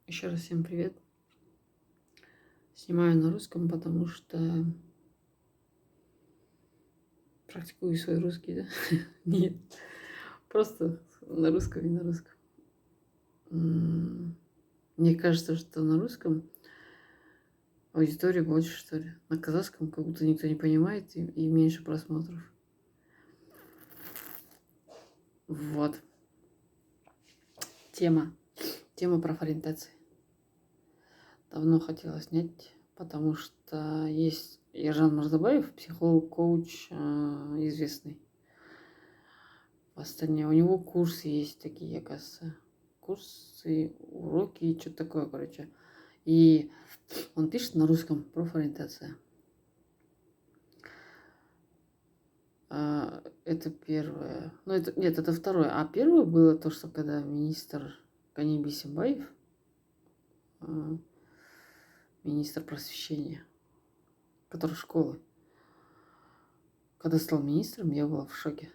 Еще раз всем привет. Снимаю на русском, потому что практикую свой русский, да? Нет, просто на русском и на русском. Мне кажется, что на русском аудитории больше, что ли. На казахском как будто никто не понимает и меньше просмотров. Вот. Тема. Тема профориентации. Давно хотела снять, потому что есть Ержан Мырзабаев, психолог, коуч известный в Астане. У него курсы есть такие, оказывается. Курсы, уроки и что-то такое, короче. И он пишет на русском профориентация. Это первое. Ну, это второе. А первое было то, что когда министр Гани Бисимбаев, министр просвещения, который школы, когда стал министром, я была в шоке.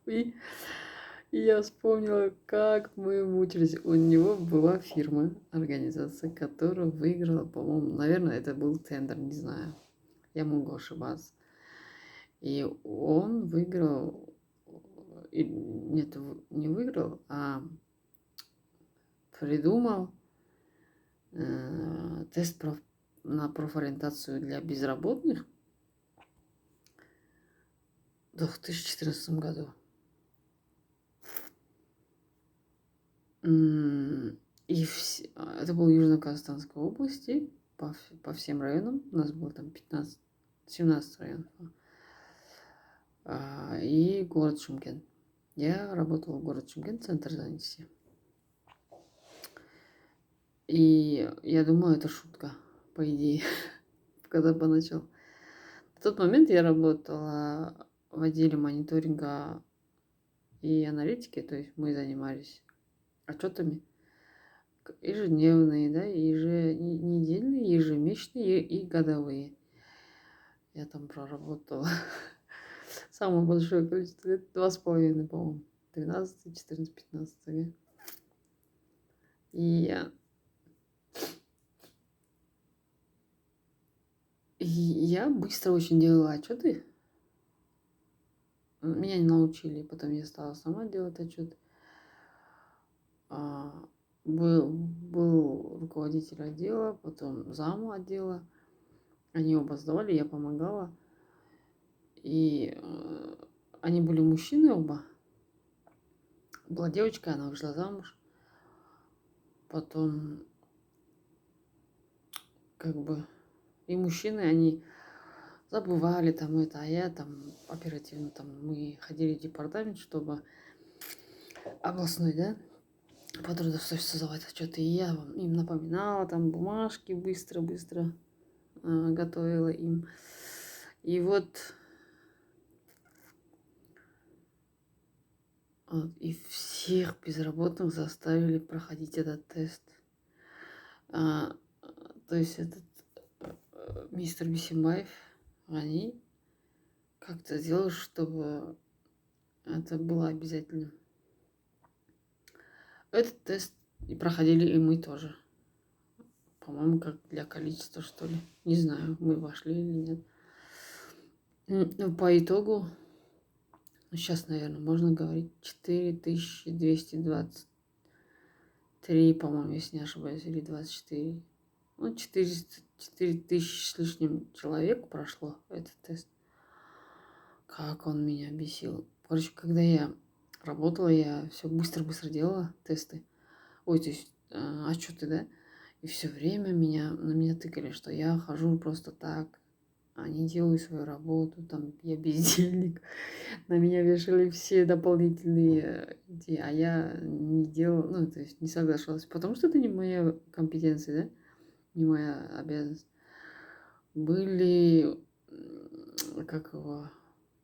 И я вспомнила, как мы мучились. У него была фирма, организация, которая выиграла, по-моему, наверное, это был тендер, не знаю. Я могу ошибаться. И он выиграл, нет, не выиграл, а придумал тест на профориентацию для безработных в 2014 году. И это было в Южно-Казахстанской области, по всем районам. У нас было там 17 районов. И город Шымкент. Я работала в городе Шымкент, центр занятости. И я думала, это шутка, по идее, когда поначалу. В тот момент я работала в отделе мониторинга и аналитики, то есть мы занимались отчетами ежедневные, да, еженедельные, ежемесячные и годовые. Я там проработала самое большое количество лет, 2,5, по-моему, 13, 14, 15 лет. И я быстро очень делала отчеты. Меня не научили, потом я стала сама делать отчет. Был руководитель отдела, потом зам отдела. Они оба сдавали, я помогала. И они были мужчины оба. Была девочка, она вышла замуж. Потом, как бы, и мужчины, они забывали там это, а я там оперативно, там мы ходили в департамент, чтобы областной, да, по трудоустройству создавать отчеты. И я им напоминала, там бумажки быстро-быстро готовила им. И вот и всех безработных заставили проходить этот тест. То есть этот мистер Бисимбаев, они как-то сделали, чтобы это было обязательно. Этот тест и проходили и мы тоже. По-моему, как для количества, что ли. Не знаю, мы вошли или нет. Ну, по итогу, сейчас, наверное, можно говорить 4223, по-моему, если не ошибаюсь, или 24. Ну, 4000 с лишним человек прошло этот тест. Как он меня бесил. Короче, когда я работала, я все быстро-быстро делала тесты. Ой, то есть отчеты, да? И все время на меня тыкали, что я хожу просто так, а не делаю свою работу, там я бездельник. На меня вешали все дополнительные а я не делала, ну, то есть не соглашалась, потому что это не моя компетенция, да? Не моя обязанность. Были, как его,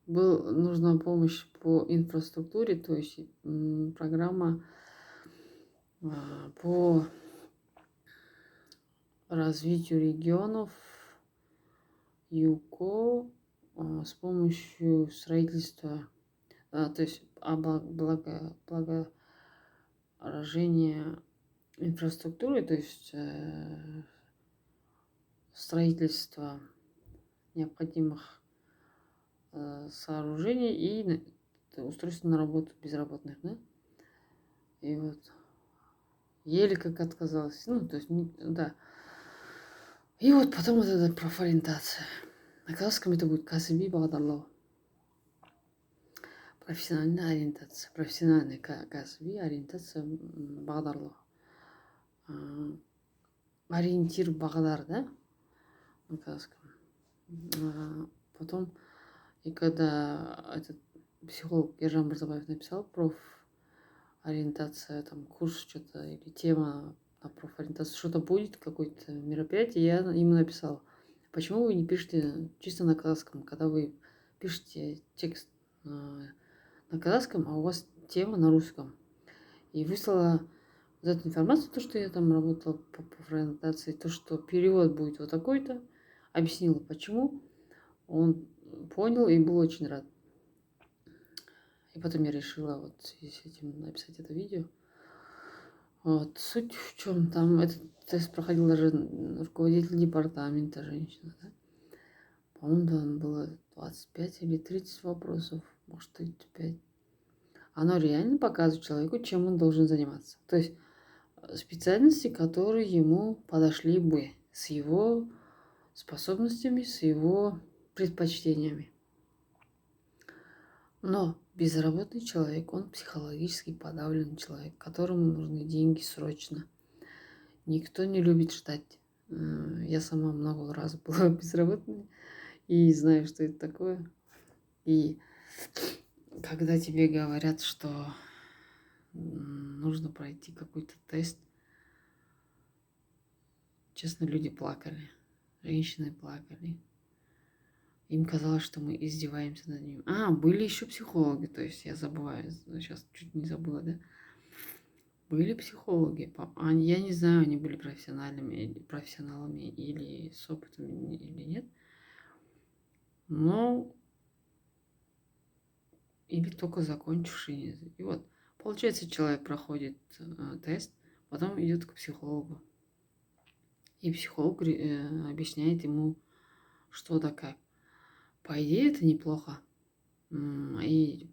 нужна помощь по инфраструктуре, то есть программа по развитию регионов ЮКО с помощью строительства, то есть благоражения инфраструктурой, то есть строительство необходимых сооружений и устройство на работу безработных, да? И вот еле как отказалась. Ну, то есть, да. И вот потом вот эта профориентация. На казахском это будет кәсіби бағдарлау. Профессиональная ориентация. Профессиональная кәсіби ориентация бағдарлау. Ориентир бағдар, да? На казахском. Потом, и когда этот психолог Ержан Мырзабаев написал профориентация, там курс что-то или тема на профориентацию, что-то будет, какое-то мероприятие, я ему написала, почему вы не пишете чисто на казахском, когда вы пишете текст на казахском, а у вас тема на русском. И выслала вот эту информацию, то, что я там работала по профориентации, то, что перевод будет вот такой-то, объяснила, почему. Он понял и был очень рад. И потом я решила вот в связи с этим написать это видео. Вот. Суть в чем? Там этот тест проходил даже руководитель департамента, женщина, да? По-моему, там было 25 или 30 вопросов, может, 35. Оно реально показывает человеку, чем он должен заниматься. То есть специальности, которые ему подошли бы с его способностями, с его предпочтениями. Но безработный человек, он психологически подавленный человек, которому нужны деньги срочно. Никто не любит ждать. Я сама много раз была безработной и знаю, что это такое. И когда тебе говорят, что нужно пройти какой-то тест, честно, люди плакали, женщины плакали. Им казалось, что мы издеваемся над ним. Были еще психологи, то есть я забываю, сейчас чуть не забыла, да? Были психологи. Я не знаю, они были профессионалами или с опытом или нет. Но или только закончившие. И вот, получается, человек проходит тест, потом идет к психологу. И психолог объясняет ему, что да как. По идее, это неплохо. И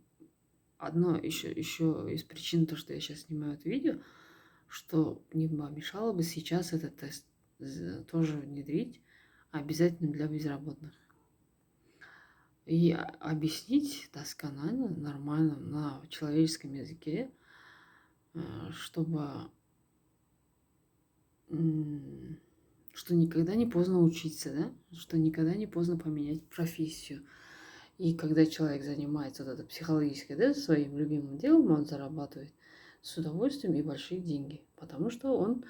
одно еще из причин, то, что я сейчас снимаю это видео, что не мешало бы сейчас этот тест тоже внедрить обязательно для безработных. И объяснить досконально, нормально, на человеческом языке, чтобы что никогда не поздно учиться, да? Что никогда не поздно поменять профессию. И когда человек занимается вот это психологически, да, своим любимым делом, он зарабатывает с удовольствием и большие деньги. Потому что он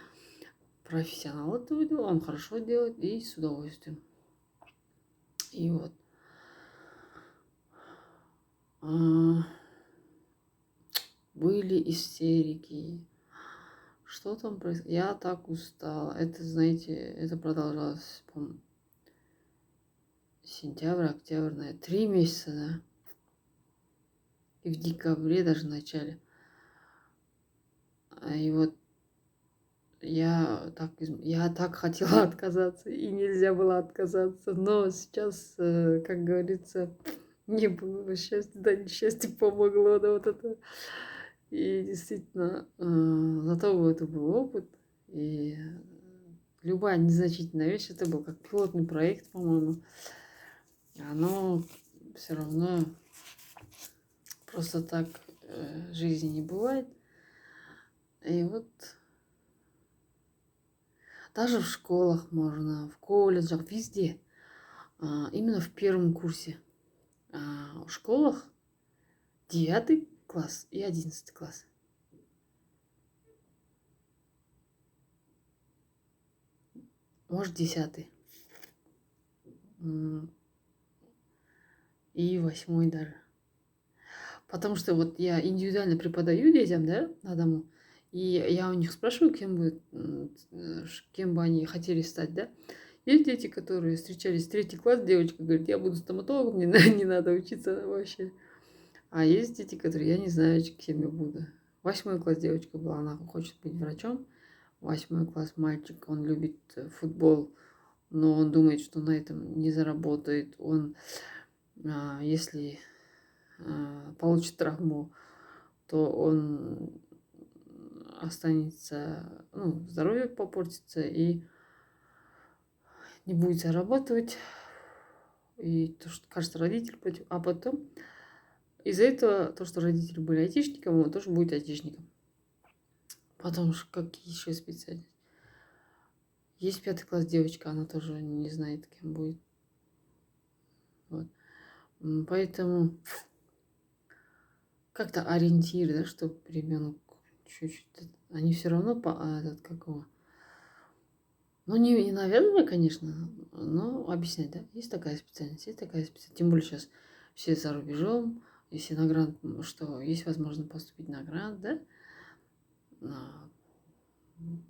профессионал этого дела, он хорошо делает и с удовольствием. И вот. Были истерики. Что там происходит? Я так устала. Это, знаете, это продолжалось, по-моему, сентябрь, октябрь, наверное, 3 месяца, да. И в декабре даже в начале. И вот я так хотела отказаться, и нельзя было отказаться. Но сейчас, как говорится, не было бы счастья, да, несчастье помогло, да, вот это. И действительно, зато это был опыт. И любая незначительная вещь, это был как пилотный проект, по-моему. Оно все равно просто так в жизни не бывает. И вот даже в школах можно, в колледжах, везде. Именно в первом курсе. В школах 9 класс и 11 класс. Может, 10. И 8 даже. Потому что вот я индивидуально преподаю детям, да, на дому. И я у них спрашиваю, кем бы они хотели стать, да. Есть дети, которые встречались в 3 класс, девочка говорит, я буду стоматологом, мне не надо учиться вообще. А есть дети, которые, я не знаю, кем я буду. 8 класс девочка была, она хочет быть врачом. 8 класс мальчик, он любит футбол, но он думает, что на этом не заработает. Он, если получит травму, то он останется, ну, здоровье попортится и не будет зарабатывать. И то, что кажется родитель против. А потом из-за этого, то, что родители были айтишником, он тоже будет айтишником. Потом какие еще специальности? Есть 5 класс девочка, она тоже не знает, кем будет. Вот. Поэтому как-то ориентир, да, чтобы ребенок чуть-чуть. Они все равно этот какого. Ну, не навязывая, конечно, но объяснять, да, есть такая специальность, есть такая специальность. Тем более сейчас все за рубежом, если на грант, что есть возможность поступить на грант, да.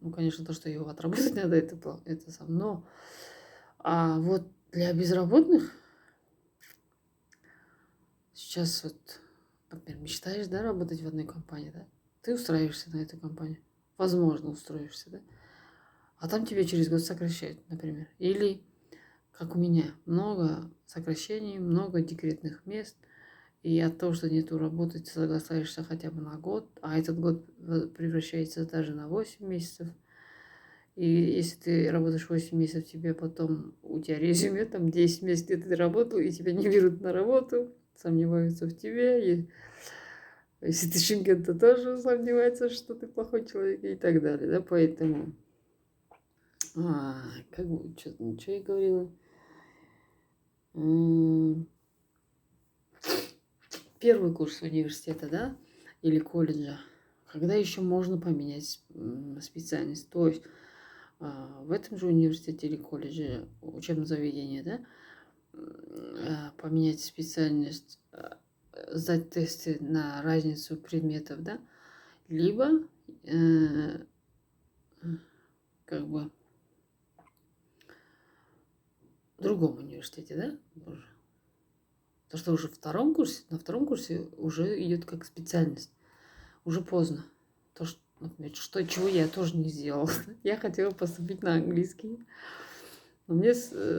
Ну, конечно, то, что его отработать надо, это сам. Но вот для безработных сейчас вот, например, мечтаешь, да, работать в одной компании, да? Ты устраиваешься на эту компанию. Возможно, устроишься, да? А там тебя через год сокращают, например. Или, как у меня, много сокращений, много декретных мест. И от того, что нету работы, ты соглашаешься хотя бы на год, а этот год превращается даже на 8 месяцев. И если ты работаешь 8 месяцев, тебе потом, у тебя резюме, там 10 месяцев, где ты работал, и тебя не берут на работу, сомневаются в тебе. И если ты Шенген, то тоже сомневается, что ты плохой человек и так далее. Да? Поэтому, как бы, что я говорила? Первый курс университета, да, или колледжа, когда еще можно поменять специальность. То есть в этом же университете или колледже, учебном заведении, да, поменять специальность, сдать тесты на разницу предметов, да, либо как бы в другом университете, да, то, что уже на втором курсе уже идет как специальность, уже поздно. То, что, например, чего я тоже не сделала. Я хотела поступить на английский, но мне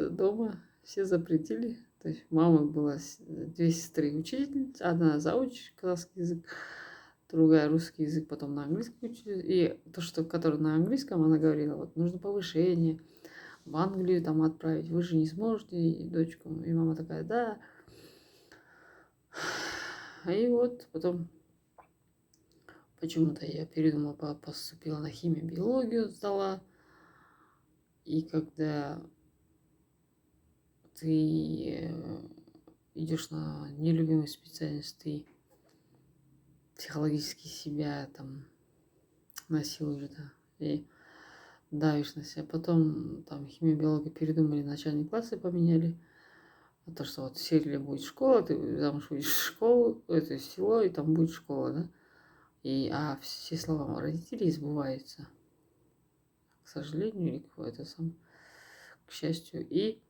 дома все запретили. То есть мама была, 2 сестры учительницы, одна зауч казахский язык, другая русский язык, потом на английском учили. И то, что который на английском, она говорила, вот нужно повышение, в Англию там отправить, вы же не сможете, и дочку. И мама такая, да. И вот потом почему-то я передумала, поступила на химию, биологию сдала. И когда ты идешь на нелюбимую специальность, ты психологически себя там насилуешь, да, и давишь на себя. Потом там химию, биологию передумали, начальные классы поменяли. А то, что вот в Сирии будет школа, ты замуж выйдешь в школу, это село, и там будет школа, да. А все слова родителей сбываются, к сожалению, или какое-то сам, к счастью. И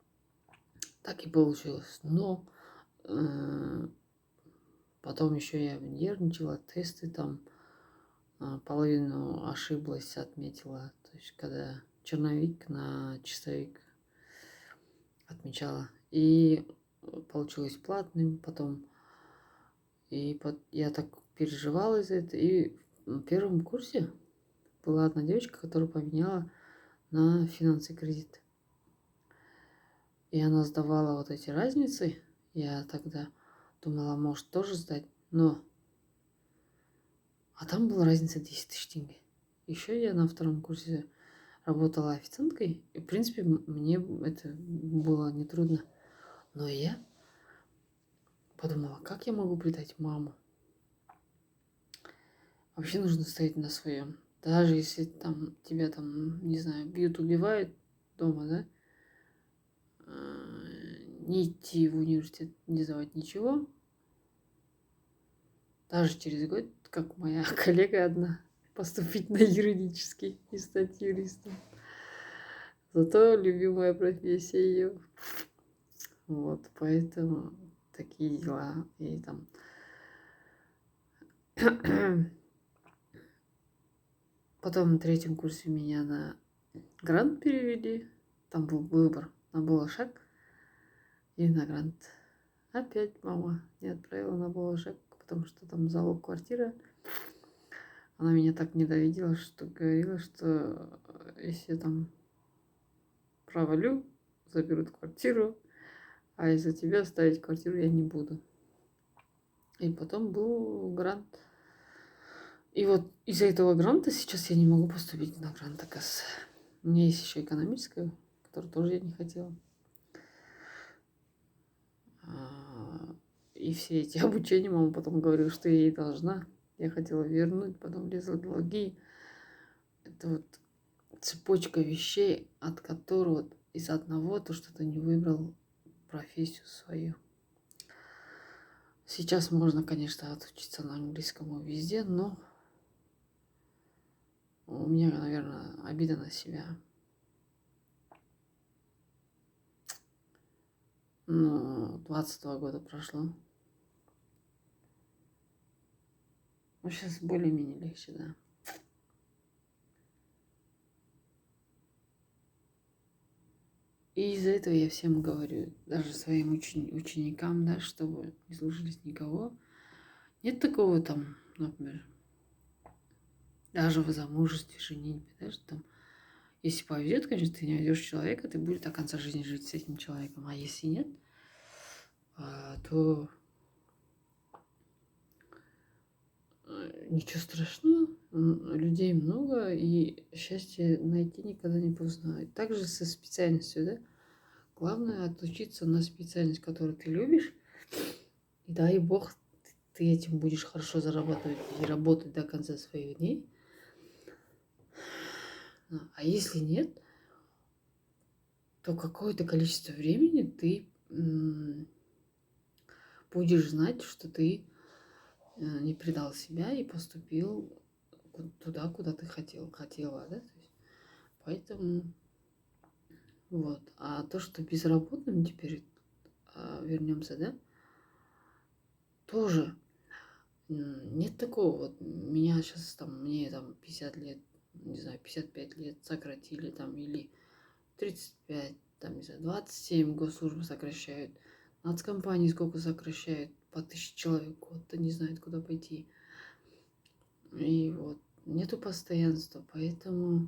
так и получилось. Но потом еще я нервничала, тесты там половину ошиблась, отметила. То есть, когда черновик на чистовик отмечала. И получилось платным потом. И я так переживала из-за этого. И в первом курсе была одна девочка, которая поменяла на финансы и кредит. И она сдавала вот эти разницы. Я тогда думала, может, тоже сдать. А там была разница 10 тысяч тенге. Еще я на втором курсе работала официанткой. И, в принципе, мне это было нетрудно. Но я подумала, как я могу предать маму? Вообще нужно стоять на своем. Даже если там тебя там, не знаю, бьют, убивают дома, да? Не идти в университет, не сдавать ничего. Даже через год, как моя коллега одна, поступить на юридический и стать юристом. Зато любимая профессия ее. Вот, поэтому такие дела. И там Потом на третьем курсе меня на грант перевели. Там был выбор на Балашак и на грант. Опять мама не отправила на Балашак, потому что там залог квартиры. Она меня так ненавидела, что говорила, что если я там провалю, заберут квартиру, а из-за тебя оставить квартиру я не буду. И потом был грант. И вот из-за этого гранта сейчас я не могу поступить на грант, оказывается. У меня есть еще экономическая, которую тоже я не хотела. И все эти обучения мама потом говорила, что я ей должна. Я хотела вернуть, потом лезла в долги. Это вот цепочка вещей, от которого из одного то, что ты не выбрал профессию свою. Сейчас можно, конечно, отучиться на английском везде, но у меня, наверное, обида на себя. Ну, 22 года прошло. Ну, сейчас более-менее легче, да. И из-за этого я всем говорю, даже своим ученикам, да, чтобы не слушались никого. Нет такого там, например, даже в замужестве, женитьбе, да, что там, если повезет, конечно, ты не найдешь человека, ты будешь до конца жизни жить с этим человеком. А если нет, то ничего страшного, людей много, и счастье найти никогда не поздно. Также со специальностью, да. Главное отучиться на специальность, которую ты любишь, и дай бог, ты этим будешь хорошо зарабатывать и работать до конца своих дней. А если нет, то какое-то количество времени ты будешь знать, что ты не предал себя и поступил туда, куда ты хотела, да? Поэтому вот. А то, что безработным теперь вернемся, да, тоже нет такого. Вот меня сейчас там, мне там 50 лет, не знаю, 55 лет сократили там, или 35, там, не знаю, 27 госслужбы сокращают. Нацкомпании сколько сокращают? По 1000 человек. Вот не знает, куда пойти. И вот нету постоянства, поэтому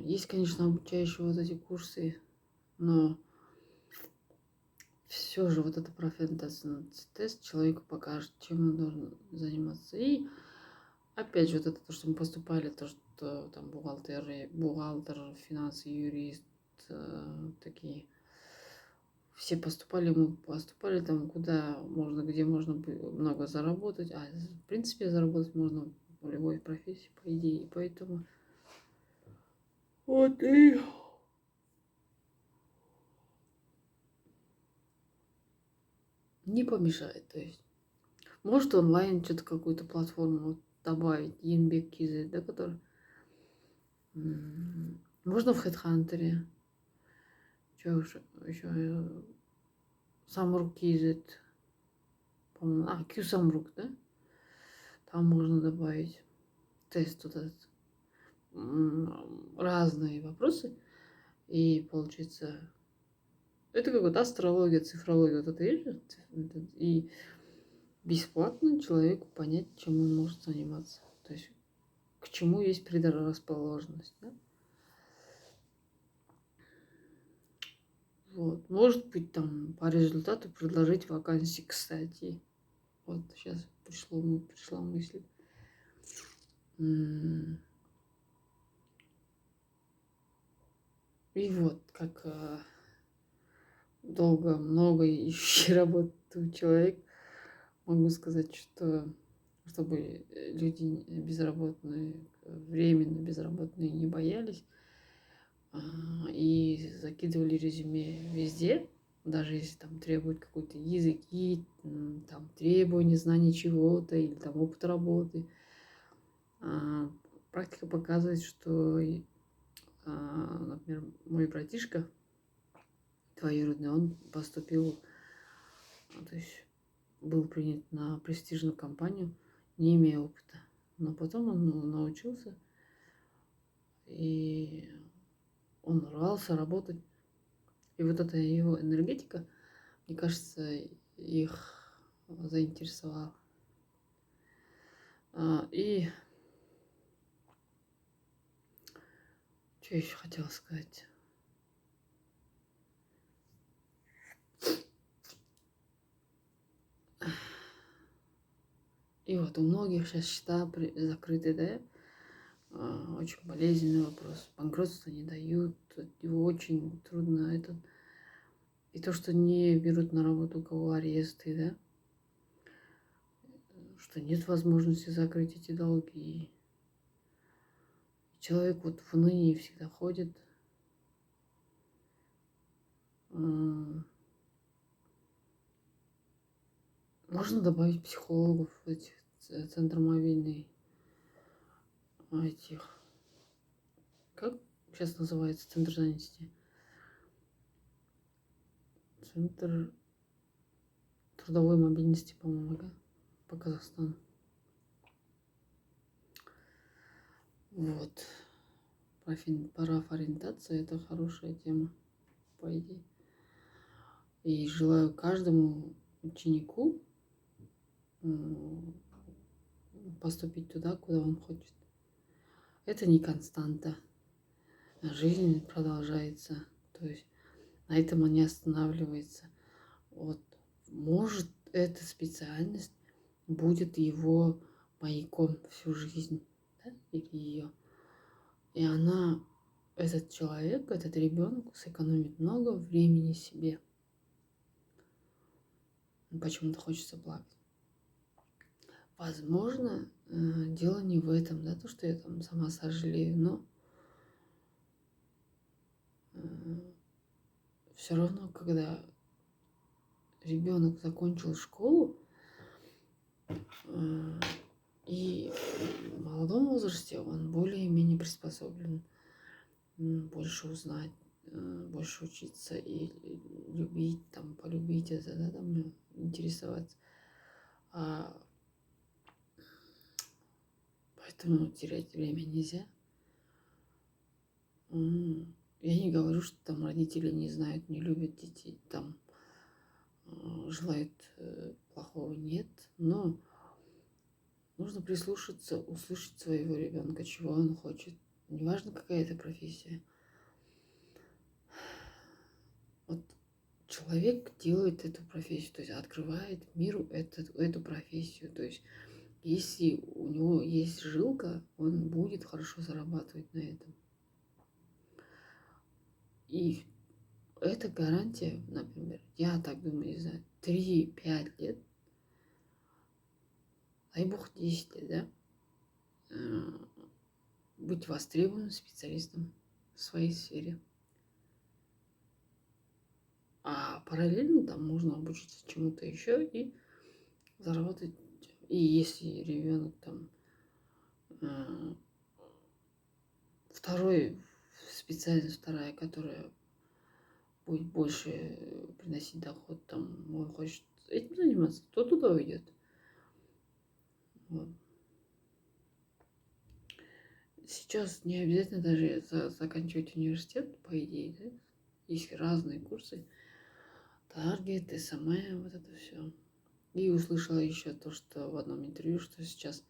есть, конечно, обучающие вот эти курсы, но все же вот это профориентационный тест человеку покажет, чем он должен заниматься. И опять же, вот это то, что мы поступали, то, что там бухгалтер, финансы, юрист, такие. Все поступали, мы поступали там, куда можно, где можно много заработать. А в принципе заработать можно в любой профессии, по идее. Поэтому вот и не помешает. То есть может онлайн что-то, какую-то платформу вот добавить, Янбек Кизет, да, который. Можно в HeadHunter. Что еще? Самрук Кизет. По-моему, Q Самрук, да? Там можно добавить тест вот этот. Разные вопросы. И получается, это какая-то астрология, цифрология. Вот это есть же? И бесплатно человеку понять, чем он может заниматься. То есть к чему есть предрасположенность. Да? Вот. Может быть, там по результату предложить вакансии, кстати. Вот сейчас пришла мысль. И вот, как много ищущий работу человек, могу сказать, что чтобы люди безработные, временно безработные не боялись и закидывали резюме везде, даже если там требуют какой-то языки, там требования, знания чего-то или там опыт работы. Практика показывает, что, например, мой братишка двоюродный, он поступил, то есть был принят на престижную компанию, не имея опыта. Но потом он научился, и он рвался работать. И вот эта его энергетика, мне кажется, их заинтересовала. И что еще хотела сказать? И вот у многих сейчас счета закрыты, да? Очень болезненный вопрос. Банкротство не дают, его очень трудно. И то, что не берут на работу, у кого аресты, да? Что нет возможности закрыть эти долги. Человек вот в унынии всегда ходит. Можно добавить психологов в эти центры мобильные, этих, как сейчас называется, центр занятости? Центр трудовой мобильности, по-моему, да? По Казахстану. Вот. Профориентация – это хорошая тема, по идее. И желаю каждому ученику поступить туда, куда он хочет. Это не константа. Жизнь продолжается. То есть на этом он не останавливается. Вот. Может, эта специальность будет его маяком всю жизнь, да? Или ее. И этот человек, этот ребенок сэкономит много времени себе. Почему-то хочется плакать. Возможно, дело не в этом, да, то, что я там сама сожалею, но все равно, когда ребенок закончил школу, и в молодом возрасте он более-менее приспособлен больше узнать, больше учиться и любить, там, полюбить это, да, там, интересоваться. Поэтому терять время нельзя. Я не говорю, что там родители не знают, не любят детей, там желают плохого, нет, но нужно прислушаться, услышать своего ребенка, чего он хочет. Неважно, какая это профессия. Вот человек делает эту профессию, то есть открывает миру эту профессию. То есть если у него есть жилка, он будет хорошо зарабатывать на этом. И это гарантия, например, я так думаю, не знаю, 3-5 лет, дай бог 10 лет, да, быть востребованным специалистом в своей сфере. А параллельно там можно обучиться чему-то еще и заработать. И если ребенок там специальность вторая, которая будет больше приносить доход, там он хочет этим заниматься, то туда уйдет. Вот. Сейчас не обязательно даже заканчивать университет, по идее, да? Есть разные курсы. Таргет, СММ, вот это все. И услышала еще то, что в одном интервью, что сейчас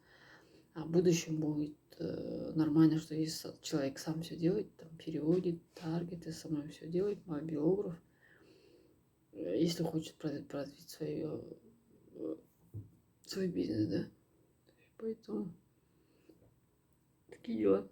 в будущем будет нормально, что если человек сам все делает, там переводит, таргет, СММ все делает, мобилограф, если хочет продвинуть свой бизнес, да. Поэтому такие дела.